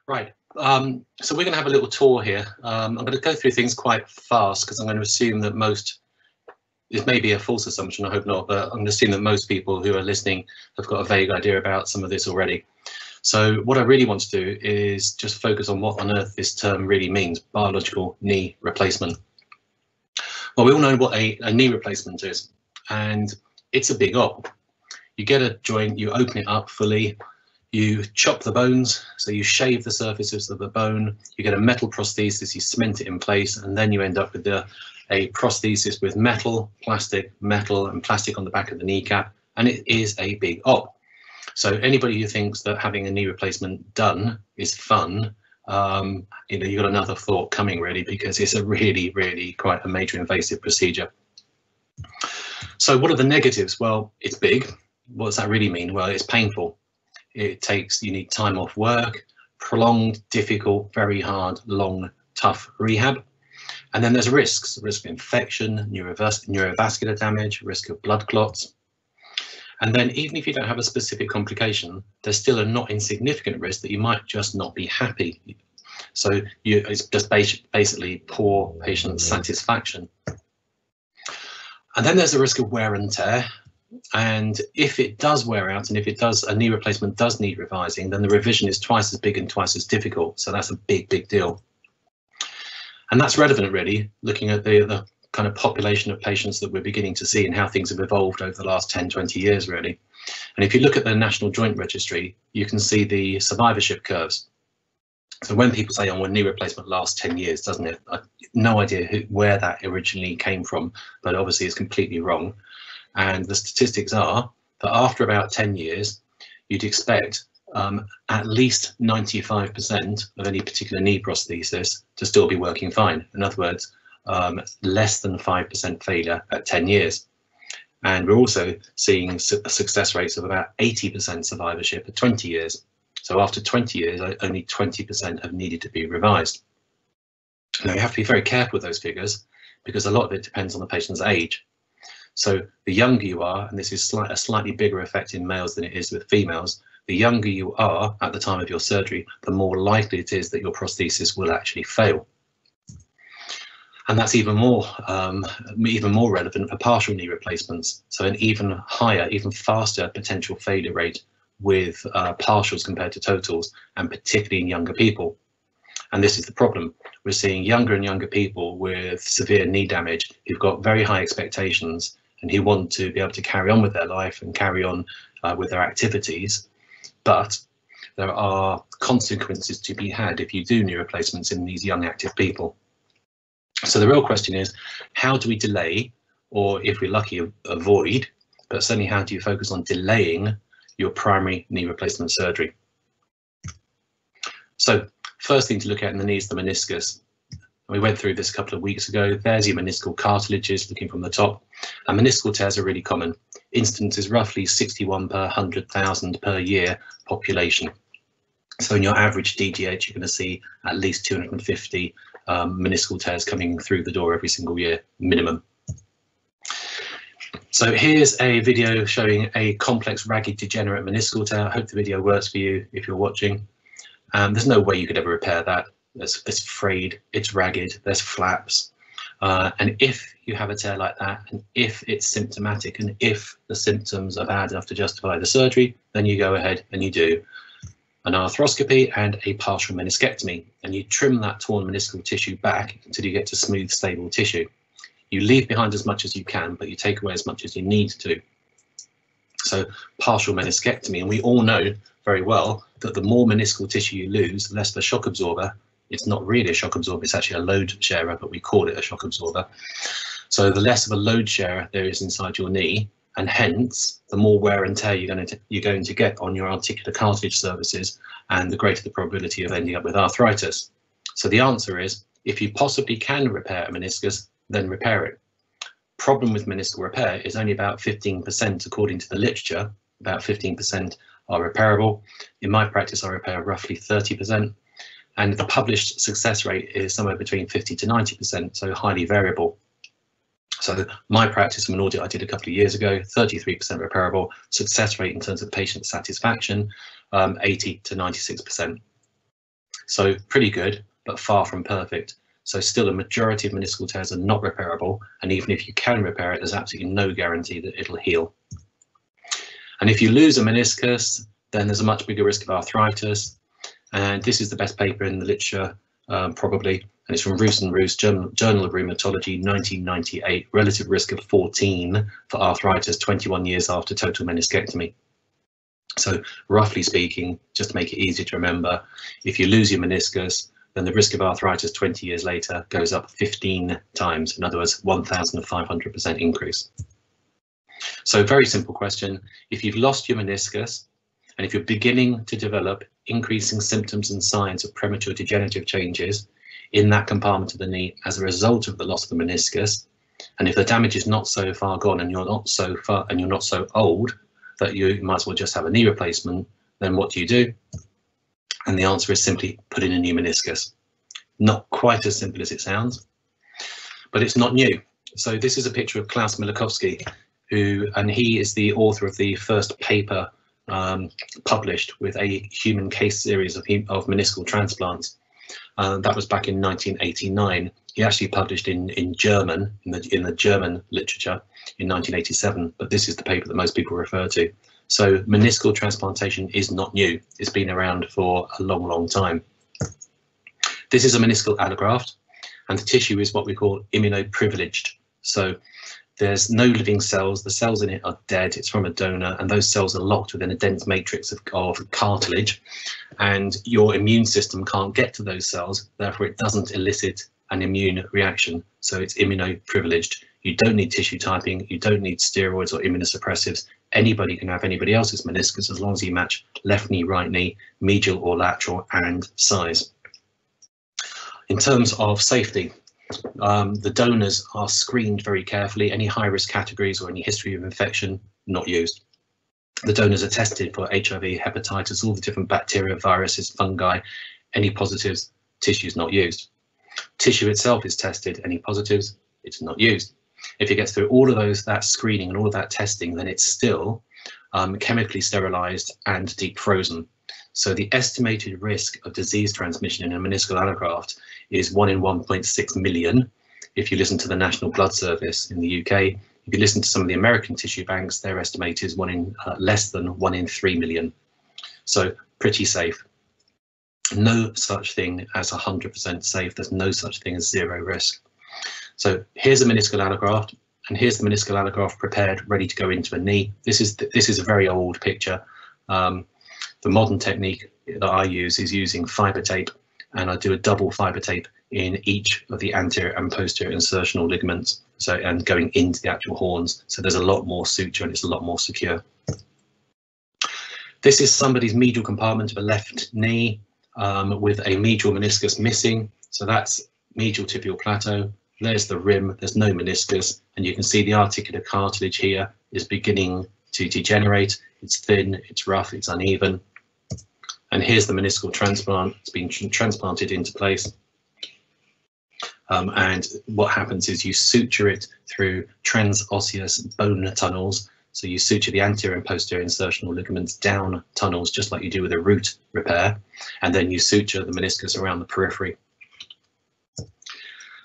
Right, so we're going to have a little tour here. I'm going to go through things quite fast because I'm going to assume that most, it may be a false assumption, I hope not, but I'm going to assume that most people who are listening have got a vague idea about some of this already. So what I really want to do is just focus on what on earth this term really means, biological knee replacement. Well, we all know what a knee replacement is, and it's a big op. You get a joint, you open it up fully, you chop the bones, so you shave the surfaces of the bone, you get a metal prosthesis, you cement it in place, and then you end up with a prosthesis with metal, and plastic on the back of the kneecap, and it is a big op. So anybody who thinks that having a knee replacement done is fun, you've got another thought coming really, because it's a really quite a major invasive procedure. So what are the negatives? Well, it's big. What does that really mean? Well, it's painful. You need time off work, prolonged, difficult, very hard, long, tough rehab. And then there's risks, risk of infection, neurovascular damage, risk of blood clots. And then even if you don't have a specific complication, there's still a not insignificant risk that you might just not be happy. So it's just basically poor patient satisfaction. And then there's the risk of wear and tear. And if it does wear out, and if a knee replacement does need revising, then the revision is twice as big and twice as difficult. So that's a big deal. And that's relevant really, looking at the kind of population of patients that we're beginning to see and how things have evolved over the last 10, 20 years really. And if you look at the National Joint Registry, you can see the survivorship curves. So when people say, oh, well, knee replacement lasts 10 years, doesn't it? I have no idea where that originally came from, but obviously it's completely wrong. And the statistics are that after about 10 years, you'd expect at least 95% of any particular knee prosthesis to still be working fine. In other words, less than 5% failure at 10 years. And we're also seeing success rates of about 80% survivorship at 20 years. So after 20 years, only 20% have needed to be revised. Now you have to be very careful with those figures because a lot of it depends on the patient's age. So the younger you are, and this is a slightly bigger effect in males than it is with females, the younger you are at the time of your surgery, the more likely it is that your prosthesis will actually fail. And that's even more relevant for partial knee replacements. So an even higher, even faster potential failure rate with partials compared to totals, and particularly in younger people. And this is the problem. We're seeing younger and younger people with severe knee damage who've got very high expectations and who want to be able to carry on with their life and carry on with their activities. But there are consequences to be had if you do knee replacements in these young active people. So the real question is, how do we delay, or if we're lucky, avoid, but certainly how do you focus on delaying your primary knee replacement surgery? So first thing to look at in the knee is the meniscus. We went through this a couple of weeks ago. There's your meniscal cartilages looking from the top. And meniscal tears are really common. Incidence is roughly 61 per 100,000 per year population. So in your average DGH, you're going to see at least 250 meniscal tears coming through the door every single year, minimum. So here's a video showing a complex ragged degenerate meniscal tear. I hope the video works for you if you're watching. There's no way you could ever repair that. It's frayed, it's ragged, there's flaps. And if you have a tear like that, and if it's symptomatic, and if the symptoms are bad enough to justify the surgery, then you go ahead and you do an arthroscopy and a partial meniscectomy, and you trim that torn meniscal tissue back until you get to smooth, stable tissue. You leave behind as much as you can, but you take away as much as you need to. So partial meniscectomy, and we all know very well that the more meniscal tissue you lose, the less the shock absorber. It's not really a shock absorber, it's actually a load sharer, but we call it a shock absorber. So the less of a load sharer there is inside your knee, and hence the more wear and tear you're going to get on your articular cartilage surfaces, and the greater the probability of ending up with arthritis. So the answer is, if you possibly can repair a meniscus, then repair it. Problem with meniscal repair is only about 15% according to the literature. About 15% are repairable. In my practice, I repair roughly 30%. And the published success rate is somewhere between 50 to 90%, so highly variable. So my practice from an audit I did a couple of years ago, 33% repairable, success rate in terms of patient satisfaction, 80 to 96%. So pretty good, but far from perfect. So still a majority of meniscal tears are not repairable, and even if you can repair it, there's absolutely no guarantee that it'll heal. And if you lose a meniscus, then there's a much bigger risk of arthritis. And this is the best paper in the literature, probably, and it's from Roos and Roos, Journal of Rheumatology, 1998, relative risk of 14 for arthritis 21 years after total meniscectomy. So roughly speaking, just to make it easy to remember, if you lose your meniscus, then the risk of arthritis 20 years later goes up 15 times. In other words, 1,500% increase. So very simple question. If you've lost your meniscus, and if you're beginning to develop increasing symptoms and signs of premature degenerative changes in that compartment of the knee as a result of the loss of the meniscus, and if the damage is not so far gone and you're not so old that you might as well just have a knee replacement, then what do? And the answer is simply put in a new meniscus. Not quite as simple as it sounds, but it's not new. So this is a picture of Klaus Miłkowski, he is the author of the first paper published with a human case series of meniscal transplants. That was back in 1989. He actually published in German, in the German literature in 1987, but this is the paper that most people refer to. So meniscal transplantation is not new. It's been around for a long, long time. This is a meniscal allograft, and the tissue is what we call immunoprivileged. So there's no living cells, the cells in it are dead, it's from a donor, and those cells are locked within a dense matrix of cartilage, and your immune system can't get to those cells, therefore it doesn't elicit an immune reaction, so it's immunoprivileged. You don't need tissue typing, you don't need steroids or immunosuppressives. Anybody can have anybody else's meniscus as long as you match left knee, right knee, medial or lateral, and size. In terms of safety, the donors are screened very carefully. Any high-risk categories or any history of infection, not used. The donors are tested for HIV, hepatitis, all the different bacteria, viruses, fungi. Any positives, tissues not used. Tissue itself is tested. Any positives, it's not used. If it gets through all of that screening and all of that testing, then it's still chemically sterilized and deep frozen. So the estimated risk of disease transmission in a meniscal allograft is 1 in 1.6 million. If you listen to the National Blood Service in the UK, if you listen to some of the American tissue banks, their estimate is less than 1 in 3 million. So pretty safe. No such thing as 100% safe. There's no such thing as zero risk. So here's a meniscal allograft, and here's the meniscal allograft prepared, ready to go into a knee. This is a very old picture. The modern technique that I use is using fiber tape, and I do a double fiber tape in each of the anterior and posterior insertional ligaments, and going into the actual horns. So there's a lot more suture and it's a lot more secure. This is somebody's medial compartment of a left knee with a medial meniscus missing. So that's medial tibial plateau. There's the rim, there's no meniscus, and you can see the articular cartilage here is beginning to degenerate. It's thin, it's rough, it's uneven. And here's the meniscal transplant. It's been transplanted into place. And what happens is you suture it through transosseous bone tunnels. So you suture the anterior and posterior insertional ligaments down tunnels, just like you do with a root repair. And then you suture the meniscus around the periphery.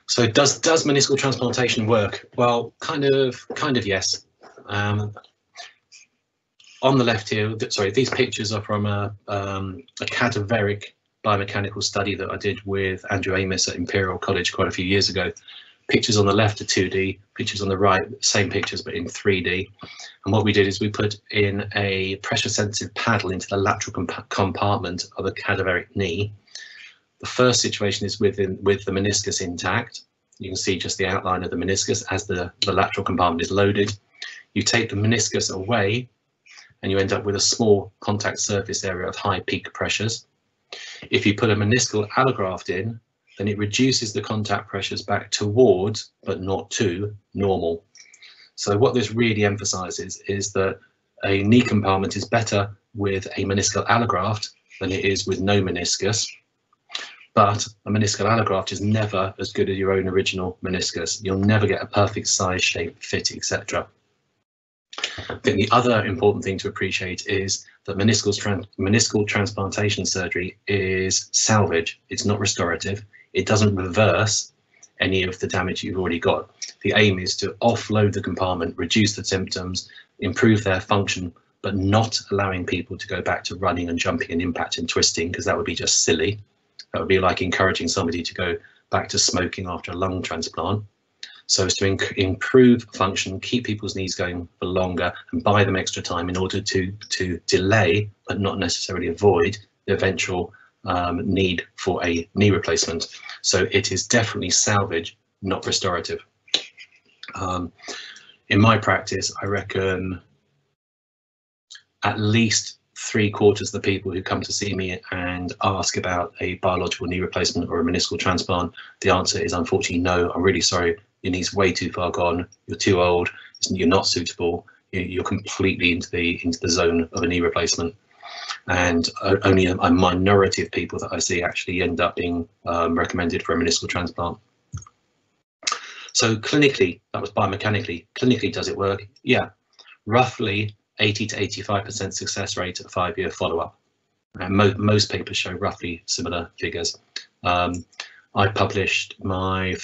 So does meniscal transplantation work? Well, kind of yes. On the left here, sorry, these pictures are from a cadaveric biomechanical study that I did with Andrew Amos at Imperial College quite a few years ago. Pictures on the left are 2D, pictures on the right, same pictures but in 3D. And what we did is we put in a pressure-sensitive paddle into the lateral compartment of a cadaveric knee. The first situation is with the meniscus intact. You can see just the outline of the meniscus as the lateral compartment is loaded. You take the meniscus away, and you end up with a small contact surface area of high peak pressures. If you put a meniscal allograft in, then it reduces the contact pressures back towards, but not to, normal. So what this really emphasizes is that a knee compartment is better with a meniscal allograft than it is with no meniscus. But a meniscal allograft is never as good as your own original meniscus. You'll never get a perfect size, shape, fit, etc. think the other important thing to appreciate is that meniscal transplantation surgery is salvage. It's not restorative. It doesn't reverse any of the damage you've already got. The aim is to offload the compartment, reduce the symptoms, improve their function, but not allowing people to go back to running and jumping and impacting and twisting, because that would be just silly. That would be like encouraging somebody to go back to smoking after a lung transplant. So as to improve function, keep people's knees going for longer and buy them extra time in order to delay, but not necessarily avoid, the eventual need for a knee replacement. So it is definitely salvage, not restorative. In my practice, I reckon at least 3/4 of the people who come to see me and ask about a biological knee replacement or a meniscal transplant, the answer is unfortunately no. I'm really sorry, your knee's way too far gone, you're too old, you're not suitable, you're completely into the zone of a knee replacement. And only a minority of people that I see actually end up being recommended for a meniscal transplant. So clinically, that was biomechanically, clinically does it work? Yeah, roughly 80 to 85% success rate at 5-year follow-up. And most papers show roughly similar figures. I published my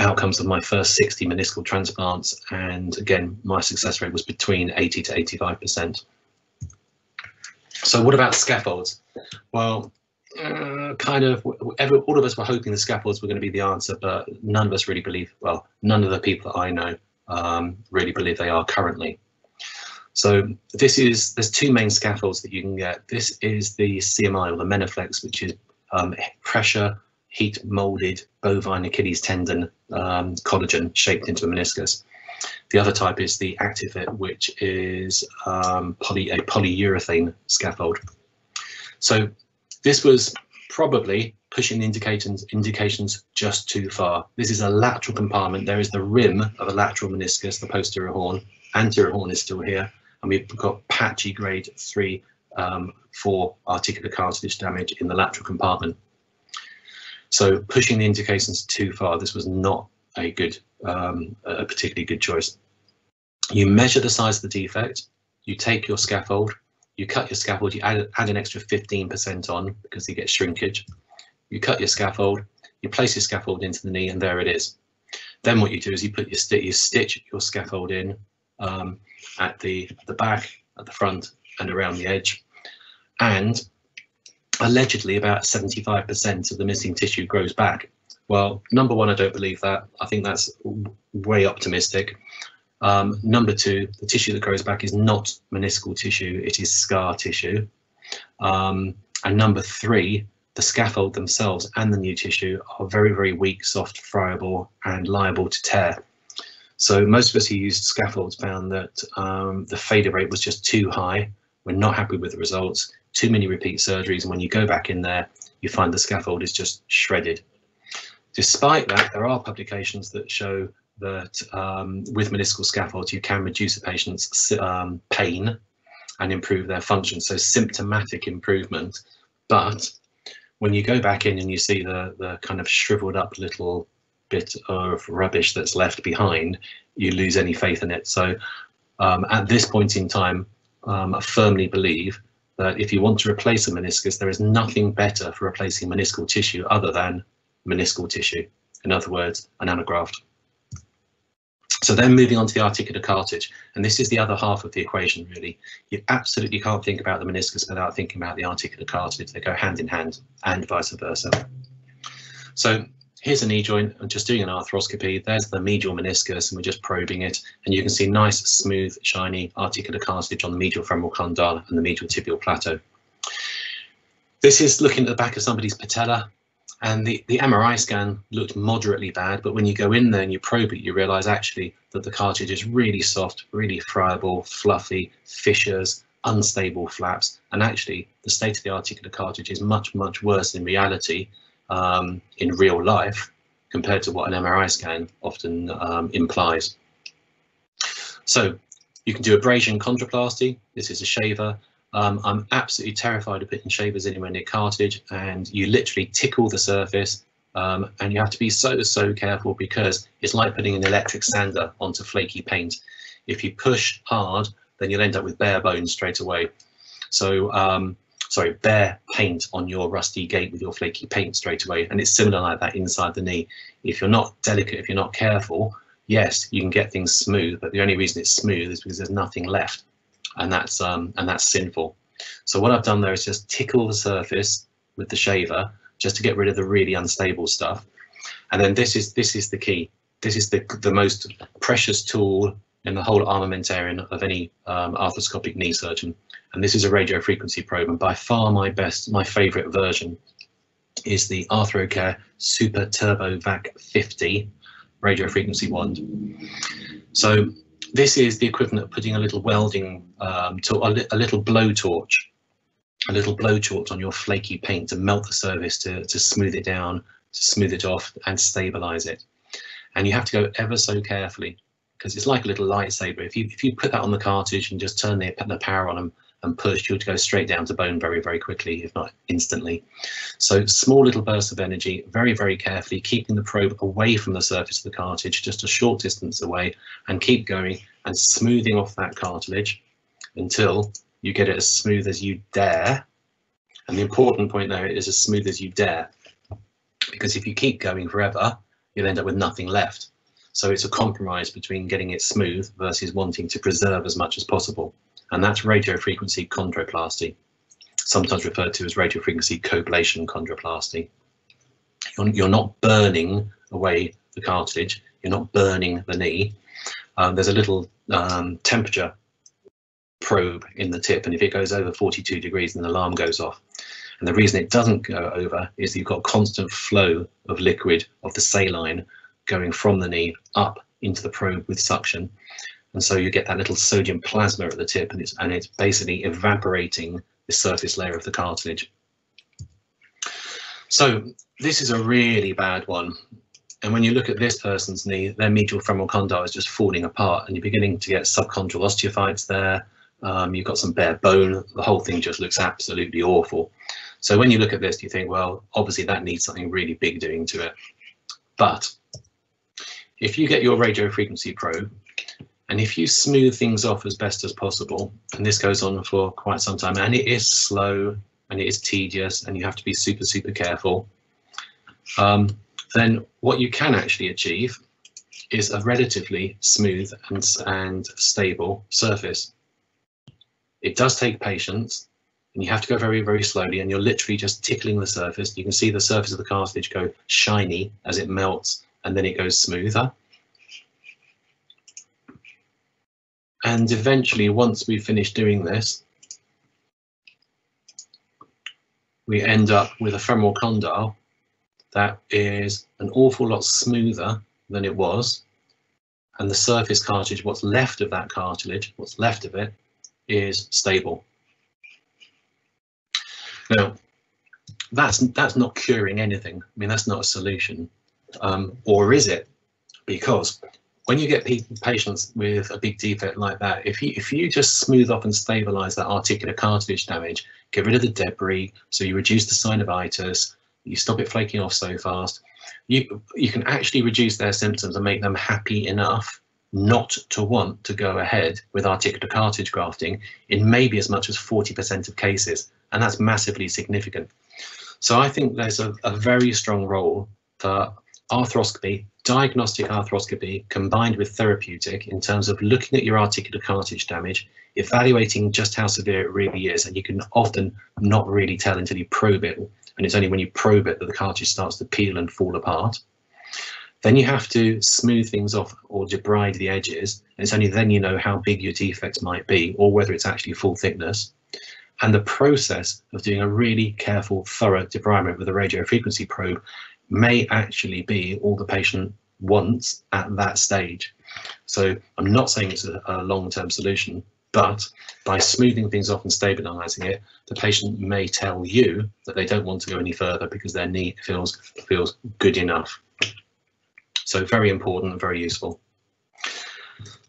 outcomes of my first 60 meniscal transplants, and again, my success rate was between 80 to 85%. So what about scaffolds? Well, kind of all of us were hoping the scaffolds were going to be the answer, but none of us really believe, well, none of the people that I know really believe they are currently. So there's two main scaffolds that you can get. This is the CMI, or the Menaflex, which is pressure heat molded bovine Achilles tendon collagen shaped into a meniscus. The other type is the ActiveFit, which is a polyurethane scaffold. So this was probably pushing the indications just too far. This is a lateral compartment. There is the rim of a lateral meniscus, the posterior horn. Anterior horn is still here, and we've got patchy grade 3, 4 articular cartilage damage in the lateral compartment. So pushing the indications too far, this was not a good, a particularly good choice. You measure the size of the defect, you take your scaffold, you cut your scaffold, you add an extra 15% on because you get shrinkage. You cut your scaffold, you place your scaffold into the knee, and there it is. Then what you do is you put you stitch your scaffold in at the back, at the front, and around the edge. And allegedly about 75% of the missing tissue grows back. Well, number one, I don't believe that. I think that's way optimistic. Number two, the tissue that grows back is not meniscal tissue, it is scar tissue. And number three, the scaffold themselves and the new tissue are very, very weak, soft, friable, and liable to tear. So most of us who used scaffolds found that the failure rate was just too high. We're not happy with the results, too many repeat surgeries, and when you go back in there, you find the scaffold is just shredded. Despite that, there are publications that show that with meniscal scaffolds, you can reduce a patient's pain and improve their function, so symptomatic improvement. But when you go back in and you see the kind of shriveled up little bit of rubbish that's left behind, you lose any faith in it. So at this point in time, I firmly believe that if you want to replace a meniscus, there is nothing better for replacing meniscal tissue other than meniscal tissue. In other words, an allograft. So then moving on to the articular cartilage, and this is the other half of the equation really. You absolutely can't think about the meniscus without thinking about the articular cartilage. They go hand in hand, and vice versa. So here's a knee joint. I'm just doing an arthroscopy. There's the medial meniscus, and we're just probing it, and you can see nice, smooth, shiny articular cartilage on the medial femoral condyle and the medial tibial plateau. This is looking at the back of somebody's patella. And the MRI scan looked moderately bad, but when you go in there and you probe it, you realise actually that the cartilage is really soft, really friable, fluffy, fissures, unstable flaps, and actually the state of the articular cartilage is much, much worse in reality, in real life, compared to what an MRI scan often implies. So you can do abrasion chondroplasty. This is a shaver. I'm absolutely terrified of putting shavers anywhere near cartilage, and you literally tickle the surface, and you have to be so careful because it's like putting an electric sander onto flaky paint. If you push hard, then you'll end up with bare bones straight away. So, sorry, bare paint on your rusty gate with your flaky paint straight away. And it's similar like that inside the knee. If you're not delicate, if you're not careful, yes, you can get things smooth, but the only reason it's smooth is because there's nothing left, and that's sinful. So what I've done there is just tickle the surface with the shaver just to get rid of the really unstable stuff. And then this is the key. This is the most precious tool in the whole armamentarium of any arthroscopic knee surgeon. And this is a radiofrequency probe, and by far my favorite version is the Arthrocare Super Turbo Vac 50 radiofrequency wand. So this is the equivalent of putting a little welding a little blowtorch on your flaky paint to melt the surface, to smooth it down, to smooth it off and stabilize it. And you have to go ever so carefully, because it's like a little lightsaber. If you put that on the cartridge and just turn the power on them and push, you'll go straight down to bone very, very quickly, if not instantly. So small little bursts of energy, very, very carefully, keeping the probe away from the surface of the cartridge, just a short distance away, and keep going and smoothing off that cartilage until you get it as smooth as you dare. And the important point there is as smooth as you dare, because if you keep going forever, you'll end up with nothing left. So it's a compromise between getting it smooth versus wanting to preserve as much as possible. And that's radiofrequency chondroplasty, sometimes referred to as radiofrequency coblation chondroplasty. You're not burning away the cartilage, you're not burning the knee. There's a little temperature probe in the tip, and if it goes over 42 degrees, then the alarm goes off. And the reason it doesn't go over is that you've got constant flow of liquid, of the saline, going from the knee up into the probe with suction. And so you get that little sodium plasma at the tip, and it's basically evaporating the surface layer of the cartilage. So this is a really bad one. And when you look at this person's knee, their medial femoral condyle is just falling apart, and you're beginning to get subchondral osteophytes there. You've got some bare bone. The whole thing just looks absolutely awful. So when you look at this, you think, well, obviously that needs something really big doing to it. But if you get your radiofrequency probe, and if you smooth things off as best as possible, and this goes on for quite some time, and it is slow and it is tedious, and you have to be super, super careful, then what you can actually achieve is a relatively smooth and stable surface. It does take patience, and you have to go very, very slowly, and you're literally just tickling the surface. You can see the surface of the cartilage go shiny as it melts, and then it goes smoother. And eventually, once we finish doing this, we end up with a femoral condyle that is an awful lot smoother than it was. And the surface cartilage, what's left of that cartilage, what's left of it, is stable. Now, that's not curing anything. I mean, that's not a solution. Or is it? Because when you get patients with a big defect like that, if you just smooth off and stabilize that articular cartilage damage, get rid of the debris, so you reduce the synovitis, you stop it flaking off so fast, you can actually reduce their symptoms and make them happy enough not to want to go ahead with articular cartilage grafting in maybe as much as 40% of cases, and that's massively significant. So I think there's a very strong role for arthroscopy, diagnostic arthroscopy combined with therapeutic, in terms of looking at your articular cartilage damage, evaluating just how severe it really is, and you can often not really tell until you probe it, and it's only when you probe it that the cartilage starts to peel and fall apart. Then you have to smooth things off or debride the edges, and it's only then you know how big your defect might be, or whether it's actually full thickness. And the process of doing a really careful, thorough debridement with a radiofrequency probe may actually be all the patient wants at that stage. So I'm not saying it's a long-term solution, but by smoothing things off and stabilizing it, the patient may tell you that they don't want to go any further because their knee feels good enough. So very important and very useful.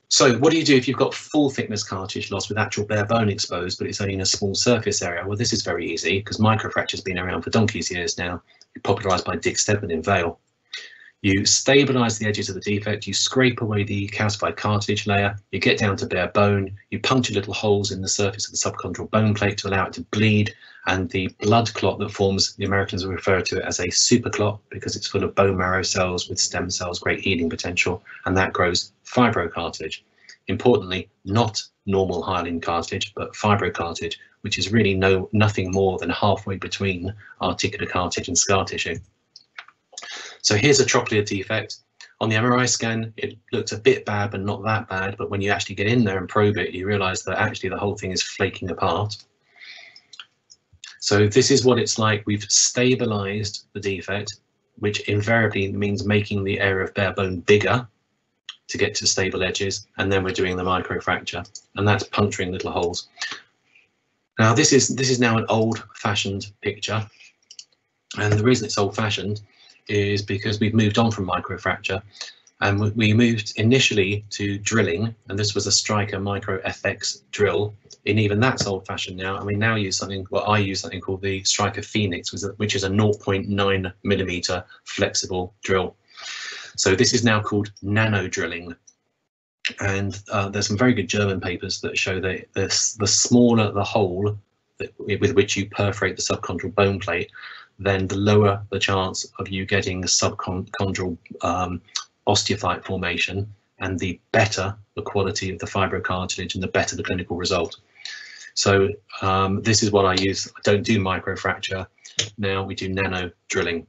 So what do you do if you've got full thickness cartilage loss with actual bare bone exposed, but it's only in a small surface area? Well, this is very easy because microfracture's been around for donkey's years now, popularized by Dick Stedman in Vale. You stabilize the edges of the defect, you scrape away the calcified cartilage layer, you get down to bare bone, you puncture little holes in the surface of the subchondral bone plate to allow it to bleed, and the blood clot that forms, the Americans refer to it as a superclot because it's full of bone marrow cells with stem cells, great healing potential, and that grows fibrocartilage. Importantly, not normal hyaline cartilage, but fibrocartilage, which is really nothing more than halfway between articular cartilage and scar tissue. So here's a trochlear defect. On the MRI scan, it looked a bit bad, but not that bad. But when you actually get in there and probe it, you realize that actually the whole thing is flaking apart. So this is what it's like. We've stabilized the defect, which invariably means making the area of bare bone bigger to get to stable edges. And then we're doing the microfracture, and that's puncturing little holes. Now, this is now an old-fashioned picture. And the reason it's old-fashioned is because we've moved on from microfracture, and we moved initially to drilling, and this was a Stryker Micro FX drill, and even that's old-fashioned now. And we now use something, well, I use something called the Stryker Phoenix, which is a 0.9 millimeter flexible drill. So this is now called nano drilling, and there's some very good German papers that show that the smaller the hole with which you perforate the subchondral bone plate, then the lower the chance of you getting subchondral osteophyte formation, and the better the quality of the fibrocartilage and the better the clinical result. So this is what I use. I don't do microfracture. Now we do nano drilling.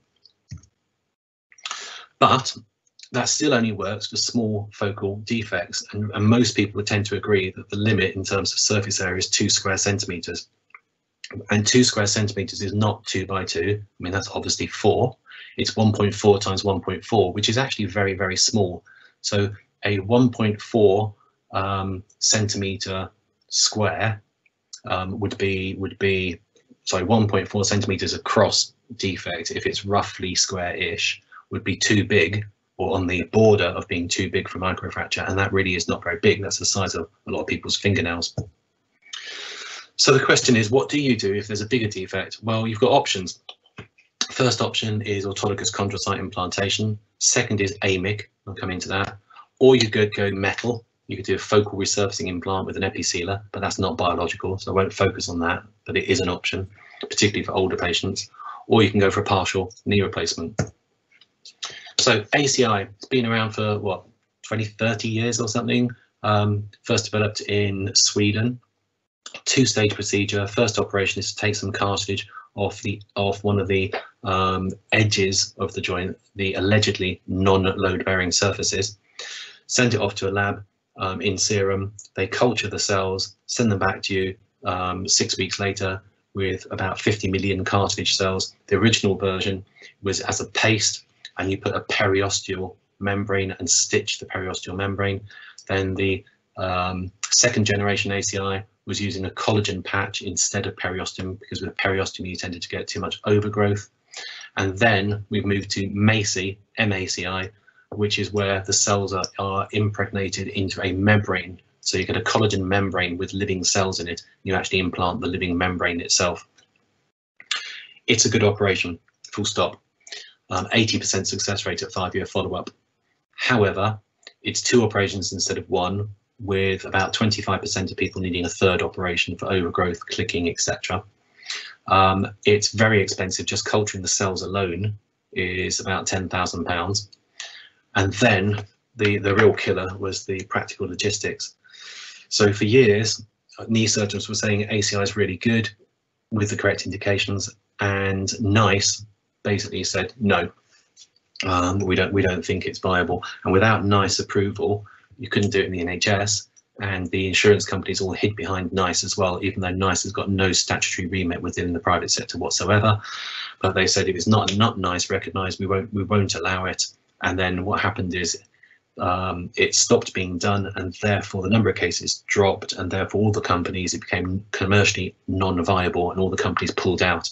But that still only works for small focal defects, and most people tend to agree that the limit in terms of surface area is 2 square centimeters. And 2 square centimeters is not 2 by 2. I mean, that's obviously 4. It's 1.4 times 1.4, which is actually very, very small. So a 1.4 centimeter square would be 1.4 centimeters across defect, if it's roughly square-ish, would be too big, or on the border of being too big for microfracture, and that really is not very big. That's the size of a lot of people's fingernails. So the question is, what do you do if there's a bigger defect? Well, you've got options. First option is autologous chondrocyte implantation. Second is AMIC. I'll come into that. Or you could go metal. You could do a focal resurfacing implant with an episealer, but that's not biological, so I won't focus on that, but it is an option, particularly for older patients. Or you can go for a partial knee replacement. So ACI, it's been around for what, 20, 30 years or something. First developed in Sweden. 2-stage procedure. First operation is to take some cartilage off one of the edges of the joint, the allegedly non-load bearing surfaces. Send it off to a lab in serum. They culture the cells, send them back to you 6 weeks later with about 50 million cartilage cells. The original version was as a paste, and you put a periosteal membrane and stitch the periosteal membrane. Then the second generation ACI was using a collagen patch instead of periosteum, because with periosteum you tended to get too much overgrowth. And then we've moved to MACI, MACI, which is where the cells are impregnated into a membrane. So you get a collagen membrane with living cells in it. You actually implant the living membrane itself. It's a good operation, full stop. 80% success rate at 5-year follow-up. However, it's 2 operations instead of 1, with about 25% of people needing a 3rd operation for overgrowth, clicking, etc. It's very expensive. Just culturing the cells alone is about £10,000. And then the real killer was the practical logistics. So for years, knee surgeons were saying ACI is really good with the correct indications, and NICE basically said no, we don't think it's viable. And without NICE approval, you couldn't do it in the NHS, and the insurance companies all hid behind NICE as well, even though NICE has got no statutory remit within the private sector whatsoever. But they said if it's not NICE recognised, we won't allow it. And then what happened is it stopped being done, and therefore the number of cases dropped, and therefore all the companies, it became commercially non-viable, and all the companies pulled out.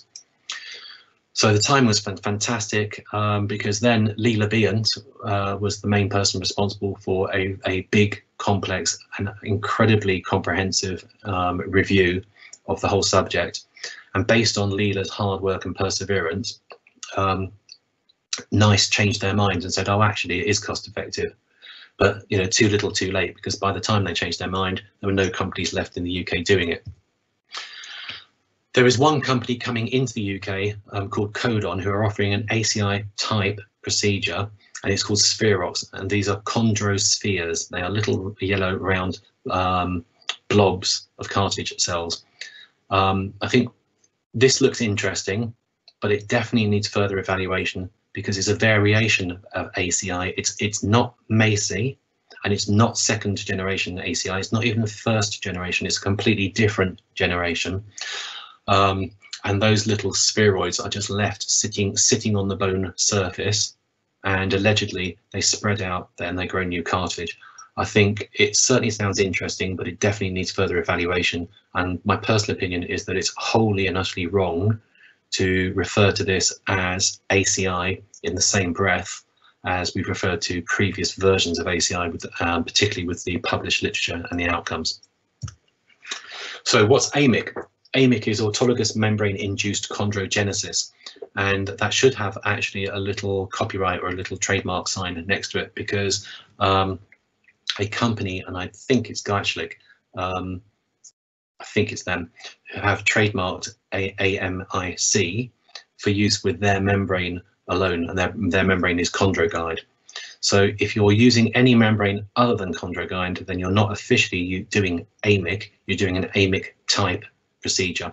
So the time was fantastic, because then Leela Beant was the main person responsible for a big, complex and incredibly comprehensive review of the whole subject. And based on Leela's hard work and perseverance, NICE changed their minds and said, oh, actually, it is cost effective. But, you know, too little, too late, because by the time they changed their mind, there were no companies left in the UK doing it. There is one company coming into the UK called Codon, who are offering an ACI type procedure, and it's called Spherox, and these are chondrospheres. They are little yellow round blobs of cartilage cells. I think this looks interesting, but it definitely needs further evaluation because it's a variation of ACI. It's not MACI, and it's not second generation ACI. It's not even first generation. It's a completely different generation. And those little spheroids are just left sitting on the bone surface, and allegedly they spread out and they grow new cartilage. I think it certainly sounds interesting, but it definitely needs further evaluation. And my personal opinion is that it's wholly and utterly wrong to refer to this as ACI in the same breath as we've referred to previous versions of ACI, with, particularly with the published literature and the outcomes. So what's AMIC? AMIC is autologous membrane-induced chondrogenesis, and that should have actually a little copyright or a little trademark sign next to it, because a company, and I think it's Geitschlich, I think it's them, who have trademarked AMIC for use with their membrane alone, and their membrane is ChondroGuide. So if you're using any membrane other than ChondroGuide, then you're not officially doing AMIC, you're doing an AMIC type procedure.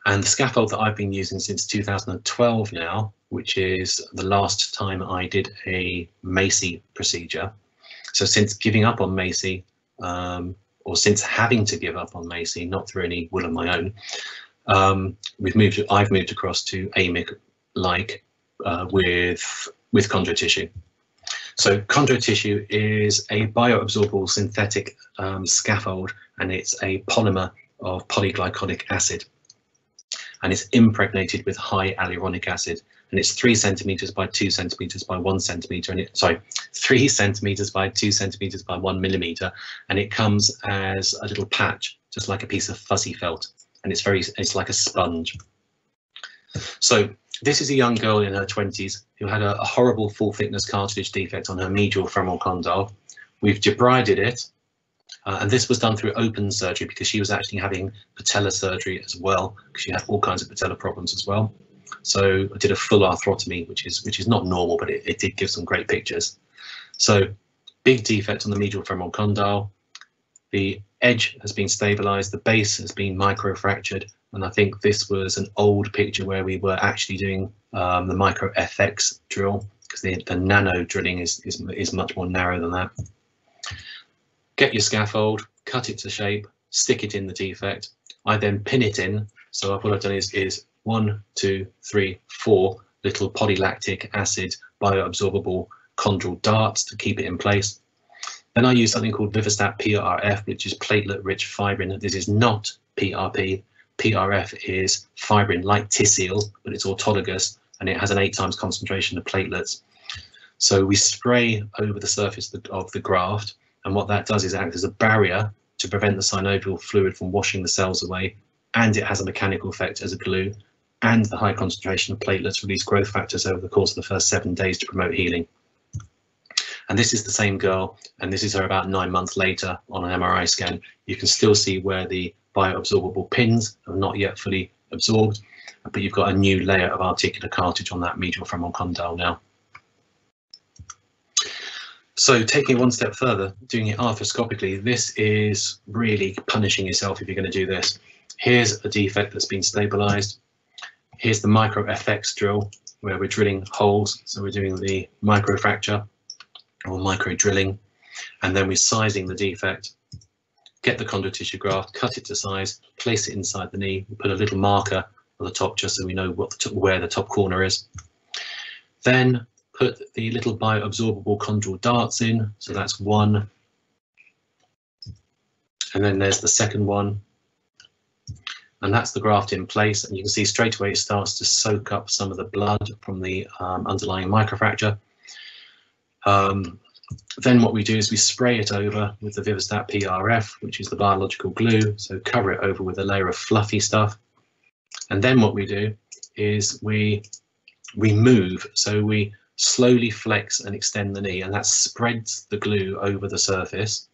And the scaffold that I've been using since 2012 now, which is the last time I did a MACI procedure. So since giving up on MACI, or since having to give up on MACI, not through any will of my own, I've moved across to AMIC-like with chondro tissue. So chondro tissue is a bioabsorbable synthetic scaffold, and it's a polymer of polyglycolic acid, and it's impregnated with high hyaluronic acid, and it's 3 centimeters by 2 centimeters by 1 centimeter, and 3 centimeters by 2 centimeters by 1 millimeter, and it comes as a little patch, just like a piece of fuzzy felt, and it's like a sponge. So this is a young girl in her 20s who had a horrible full thickness cartilage defect on her medial femoral condyle. We've debrided it, and this was done through open surgery because she was actually having patella surgery as well, because she had all kinds of patella problems as well. So I did a full arthrotomy, which is not normal, but it did give some great pictures. So big defect on the medial femoral condyle. The edge has been stabilized, the base has been microfractured, and I think this was an old picture where we were actually doing the micro FX drill, because the nano drilling is much more narrow than that. Get your scaffold, cut it to shape, stick it in the defect. I then pin it in. So what I've done is 1, 2, 3, 4 little polylactic acid bioabsorbable chondral darts to keep it in place. Then I use something called Vivostat PRF, which is platelet-rich fibrin. This is not PRP. PRF is fibrin like Tisseel, but it's autologous, and it has an 8 times concentration of platelets. So we spray over the surface of the graft, and what that does is act as a barrier to prevent the synovial fluid from washing the cells away, and it has a mechanical effect as a glue, and the high concentration of platelets release growth factors over the course of the first 7 days to promote healing. And this is the same girl, and this is her about 9 months later on an MRI scan. You can still see where the bioabsorbable pins have not yet fully absorbed, but you've got a new layer of articular cartilage on that medial femoral condyle now. So taking it one step further, doing it arthroscopically, this is really punishing yourself if you're going to do this. Here's a defect that's been stabilized. Here's the micro FX drill where we're drilling holes. So we're doing the microfracture or micro drilling, and then we're sizing the defect, get the chondro tissue graft, cut it to size, place it inside the knee, we put a little marker on the top just so we know where the top corner is. Then put the little bioabsorbable chondral darts in, so that's 1, and then there's the second one, and that's the graft in place, and you can see straight away it starts to soak up some of the blood from the underlying microfracture. Then what we do is we spray it over with the Vivostat PRF, which is the biological glue, so cover it over with a layer of fluffy stuff. And then what we do is we we move, so we slowly flex and extend the knee, and that spreads the glue over the surface.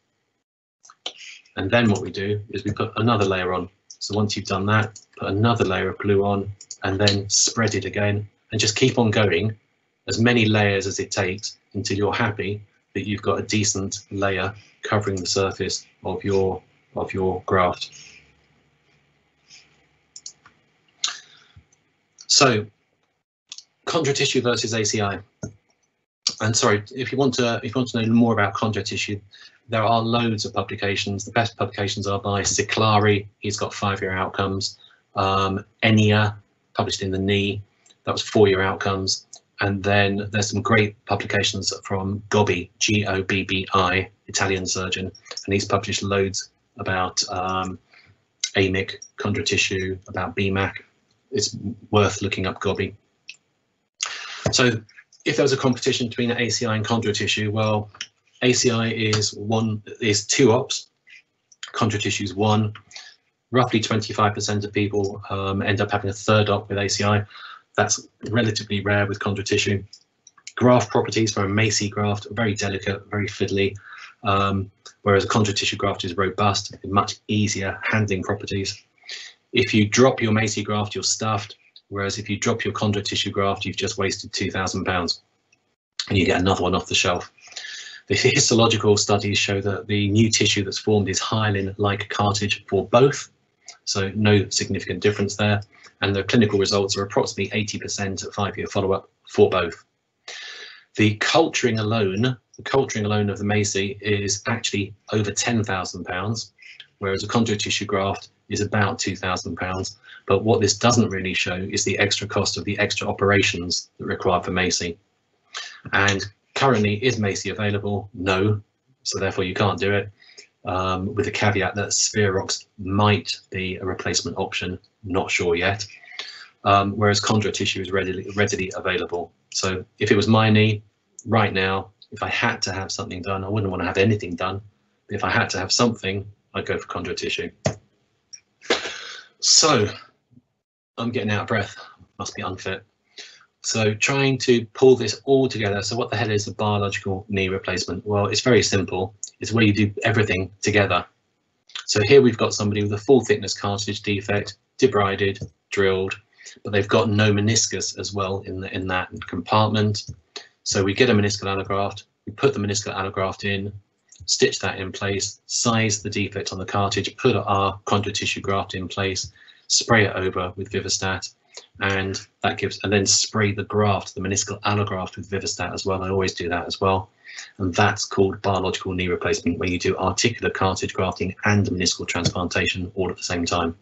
And then what we do is we put another layer on. So once you've done that, put another layer of glue on, and then spread it again, and just keep on going as many layers as it takes until you're happy that you've got a decent layer covering the surface of your graft. So chondro tissue versus ACI. And sorry, if you want to know more about chondro tissue, there are loads of publications. The best publications are by Ciclari. He's got 5-year outcomes. Enia, published in the knee, that was 4-year outcomes. And then there's some great publications from Gobbi, G-O-B-B-I, Italian surgeon, and he's published loads about AMIC, chondro tissue, about BMAC. It's worth looking up Gobbi. So if there was a competition between ACI and chondro tissue, well, ACI is 2 ops, chondro tissue is 1. Roughly 25% of people end up having a 3rd op with ACI. That's relatively rare with chondro tissue. Graft properties for a Macy graft are very delicate, very fiddly, whereas a chondro tissue graft is robust, much easier handling properties. If you drop your Macy graft, you're stuffed, whereas if you drop your chondro tissue graft, you've just wasted £2,000 and you get another one off the shelf. The histological studies show that the new tissue that's formed is hyaline-like cartilage for both, so no significant difference there. And the clinical results are approximately 80% at 5-year follow-up for both. The culturing alone of the Macy is actually over £10,000, whereas a chondro tissue graft is about £2,000. But what this doesn't really show is the extra cost of the extra operations that are required for Macy. And currently, is Macy available? No, so therefore you can't do it, with the caveat that Spherox might be a replacement option, not sure yet, whereas chondro tissue is readily available. So if it was my knee right now, if I had to have something done, I wouldn't want to have anything done, but if I had to have something, I'd go for chondro tissue. So I'm getting out of breath, must be unfit. So trying to pull this all together. So what the hell is a biological knee replacement? Well, it's very simple. It's where you do everything together. So here we've got somebody with a full thickness cartilage defect, debrided, drilled, but they've got no meniscus as well in that compartment. So we get a meniscal allograft, we put the meniscal allograft in, stitch that in place, size the defect on the cartilage, put our chondro tissue graft in place, spray it over with Vivostat, and that gives, and then spray the graft, the meniscal allograft, with Vivostat as well. I always do that as well, and that's called biological knee replacement, where you do articular cartilage grafting and meniscal transplantation all at the same time.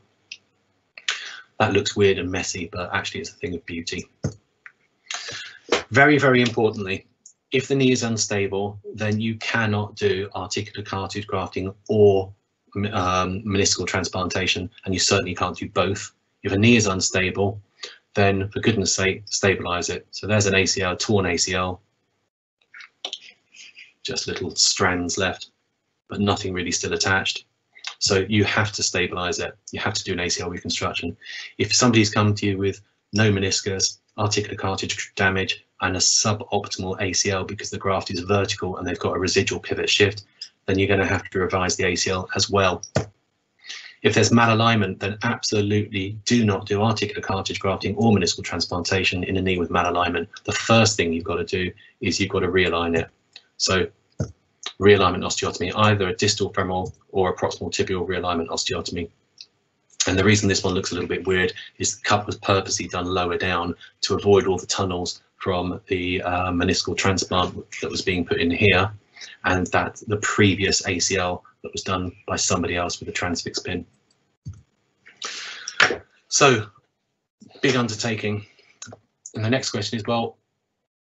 That looks weird and messy, but actually it's a thing of beauty. Very, very importantly, if the knee is unstable, then you cannot do articular cartilage grafting or meniscal transplantation, and you certainly can't do both. If a knee is unstable, then for goodness sake, stabilize it. So there's an ACL, torn ACL, just little strands left, but nothing really still attached. So you have to stabilize it. You have to do an ACL reconstruction. If somebody's come to you with no meniscus, articular cartilage damage, and a suboptimal ACL because the graft is vertical and they've got a residual pivot shift, then you're going to have to revise the ACL as well. If there's malalignment, then absolutely do not do articular cartilage grafting or meniscal transplantation in a knee with malalignment. The first thing you've got to do is you've got to realign it. So realignment osteotomy, either a distal femoral or a proximal tibial realignment osteotomy. And the reason this one looks a little bit weird is the cut was purposely done lower down to avoid all the tunnels from the meniscal transplant that was being put in here, and that the previous ACL that was done by somebody else with a transfix pin. So, big undertaking. And the next question is, well,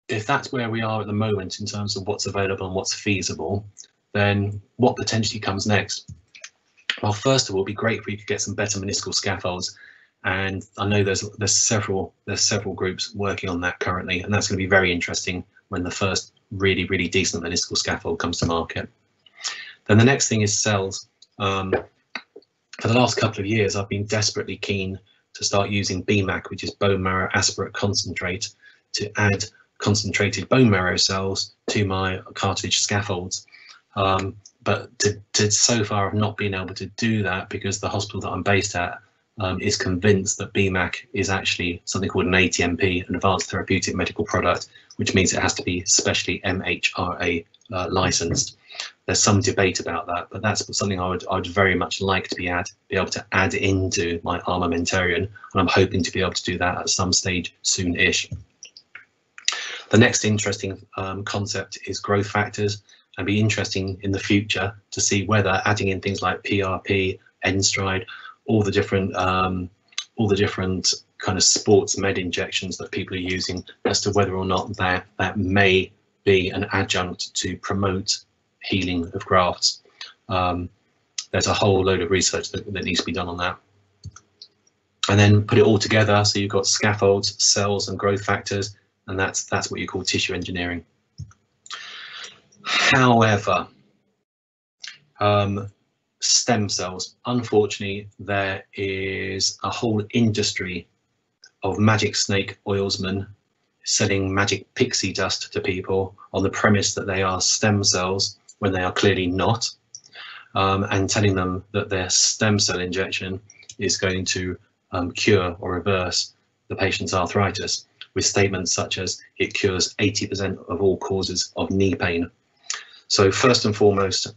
if that's where we are at the moment in terms of what's available and what's feasible, then what potentially comes next? Well, first of all, it'd be great if we could get some better meniscal scaffolds. And I know there's several groups working on that currently, and that's going to be very interesting when the first really decent meniscal scaffold comes to market. Then the next thing is cells. For the last couple of years, I've been desperately keen to start using BMAC, which is bone marrow aspirate concentrate, to add concentrated bone marrow cells to my cartilage scaffolds. But to so far I've not been able to do that because the hospital that I'm based at is convinced that BMAC is actually something called an ATMP, an Advanced Therapeutic Medical Product, which means it has to be specially MHRA licensed. There's some debate about that, but that's something I would very much like to be able to add into my armamentarium, and I'm hoping to be able to do that at some stage soon-ish. The next interesting concept is growth factors, and be interesting in the future to see whether adding in things like PRP, NStride, all the different kind of sports med injections that people are using, as to whether or not that may be an adjunct to promote healing of grafts. There's a whole load of research that needs to be done on that. And then put it all together, so you've got scaffolds, cells and growth factors, and that's what you call tissue engineering. However, stem cells, unfortunately, there is a whole industry of magic snake oilsmen selling magic pixie dust to people on the premise that they are stem cells when they are clearly not, and telling them that their stem cell injection is going to cure or reverse the patient's arthritis, with statements such as it cures 80% of all causes of knee pain. So first and foremost,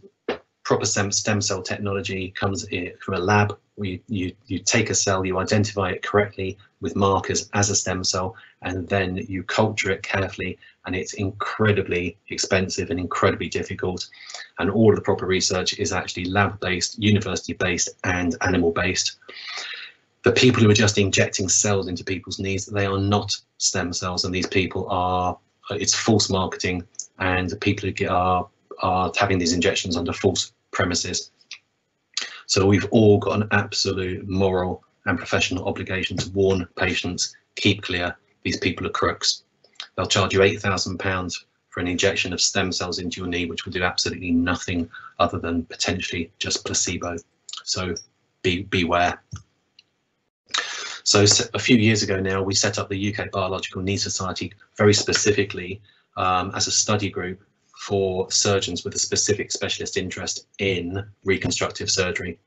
proper stem cell technology comes from a lab where you take a cell, you identify it correctly with markers as a stem cell, and then you culture it carefully, and it's incredibly expensive and incredibly difficult. And all of the proper research is actually lab-based, university-based and animal-based. The people who are just injecting cells into people's knees, they are not stem cells, and these people are, it's false marketing, and people who are having these injections under false premises. So we've all got an absolute moral and professional obligation to warn patients, keep clear, these people are crooks. They'll charge you £8,000 for an injection of stem cells into your knee, which will do absolutely nothing other than potentially just placebo. So beware. So a few years ago now, we set up the UK Biological Knee Society very specifically as a study group for surgeons with a specific specialist interest in reconstructive surgery.